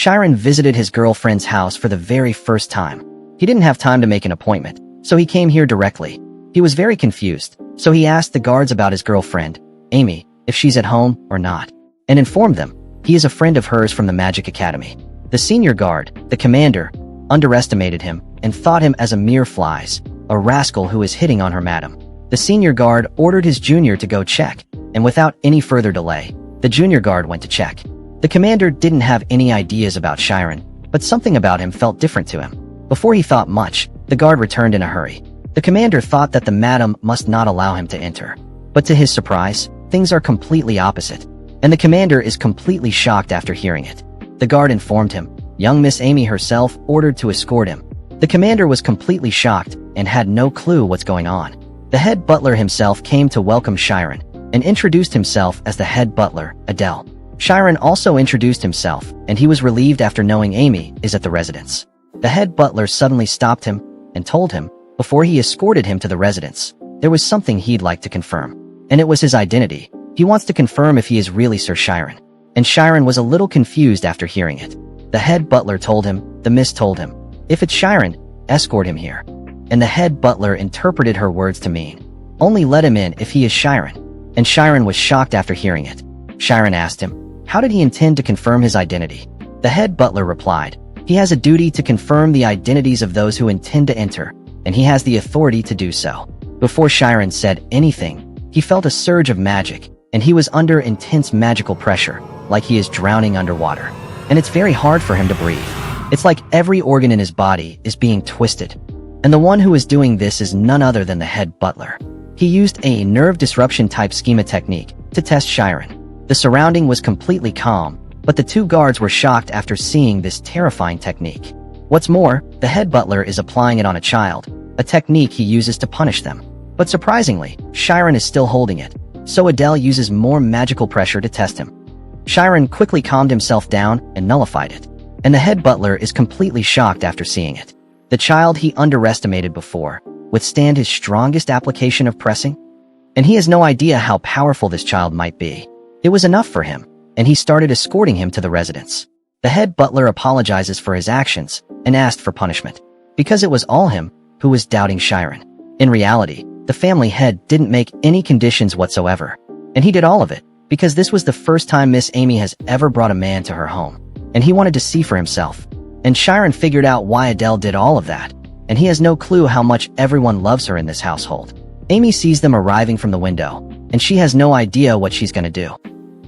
Shiren visited his girlfriend's house for the very first time. He didn't have time to make an appointment, so he came here directly. He was very confused, so he asked the guards about his girlfriend, Amy, if she's at home or not, and informed them he is a friend of hers from the Magic Academy. The senior guard, the commander, underestimated him and thought him as a mere flies, a rascal who is hitting on her madam. The senior guard ordered his junior to go check, and without any further delay, the junior guard went to check. The commander didn't have any ideas about Shiren, but something about him felt different to him. Before he thought much, the guard returned in a hurry. The commander thought that the madam must not allow him to enter. But to his surprise, things are completely opposite, and the commander is completely shocked after hearing it. The guard informed him, young Miss Amy herself ordered to escort him. The commander was completely shocked and had no clue what's going on. The head butler himself came to welcome Shiren and introduced himself as the head butler, Adele. Shiren also introduced himself, and he was relieved after knowing Amy is at the residence. The head butler suddenly stopped him and told him, before he escorted him to the residence, there was something he'd like to confirm, and it was his identity. He wants to confirm if he is really Sir Shiren. And Shiren was a little confused after hearing it. The head butler told him, the miss told him, if it's Shiren, escort him here. And the head butler interpreted her words to mean, only let him in if he is Shiren. And Shiren was shocked after hearing it. Shiren asked him, how did he intend to confirm his identity? The head butler replied, he has a duty to confirm the identities of those who intend to enter, and he has the authority to do so. Before Shiren said anything, he felt a surge of magic, and he was under intense magical pressure, like he is drowning underwater. And it's very hard for him to breathe. It's like every organ in his body is being twisted. And the one who is doing this is none other than the head butler. He used a nerve disruption type schema technique to test Shiren. The surrounding was completely calm, but the two guards were shocked after seeing this terrifying technique. What's more, the head butler is applying it on a child, a technique he uses to punish them. But surprisingly, Shiren is still holding it, so Adele uses more magical pressure to test him. Shiren quickly calmed himself down and nullified it, and the head butler is completely shocked after seeing it. The child he underestimated before withstand his strongest application of pressing? And he has no idea how powerful this child might be. It was enough for him, and he started escorting him to the residence. The head butler apologizes for his actions and asked for punishment, because it was all him who was doubting Shiren. In reality, the family head didn't make any conditions whatsoever, and he did all of it because this was the first time Miss Amy has ever brought a man to her home, and he wanted to see for himself. And Shiren figured out why Adele did all of that, and he has no clue how much everyone loves her in this household. Amy sees them arriving from the window, and she has no idea what she's gonna do.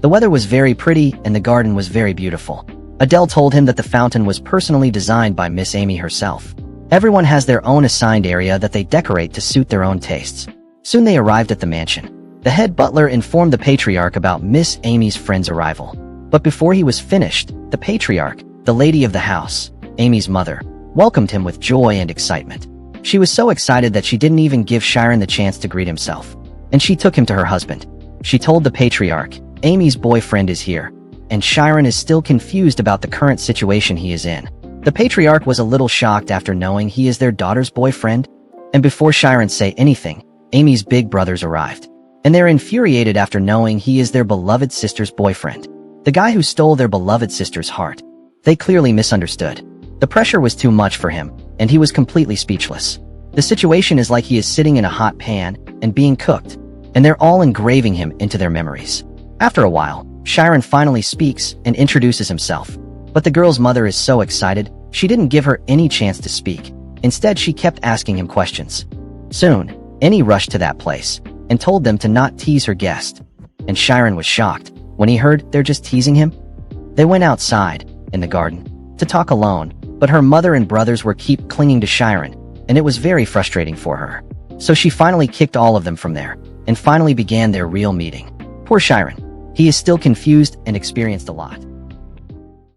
The weather was very pretty and the garden was very beautiful. Adele told him that the fountain was personally designed by Miss Amy herself. Everyone has their own assigned area that they decorate to suit their own tastes. Soon they arrived at the mansion. The head butler informed the patriarch about Miss Amy's friend's arrival. But before he was finished, the patriarch, the lady of the house, Amy's mother, welcomed him with joy and excitement. She was so excited that she didn't even give Shiren the chance to greet himself. And she took him to her husband. She told the patriarch, Amy's boyfriend is here, and Shiren is still confused about the current situation he is in. The patriarch was a little shocked after knowing he is their daughter's boyfriend, and before Shiren say anything, Amy's big brothers arrived. And they're infuriated after knowing he is their beloved sister's boyfriend, the guy who stole their beloved sister's heart. They clearly misunderstood. The pressure was too much for him, and he was completely speechless. The situation is like he is sitting in a hot pan and being cooked, and they're all engraving him into their memories. After a while, Shiren finally speaks and introduces himself. But the girl's mother is so excited, she didn't give her any chance to speak. Instead, she kept asking him questions. Soon, Annie rushed to that place and told them to not tease her guest. And Shiren was shocked when he heard they're just teasing him. They went outside, in the garden, to talk alone, but her mother and brothers were keep clinging to Shiren, and it was very frustrating for her. So she finally kicked all of them from there, and finally began their real meeting. Poor Shiren. He is still confused and experienced a lot.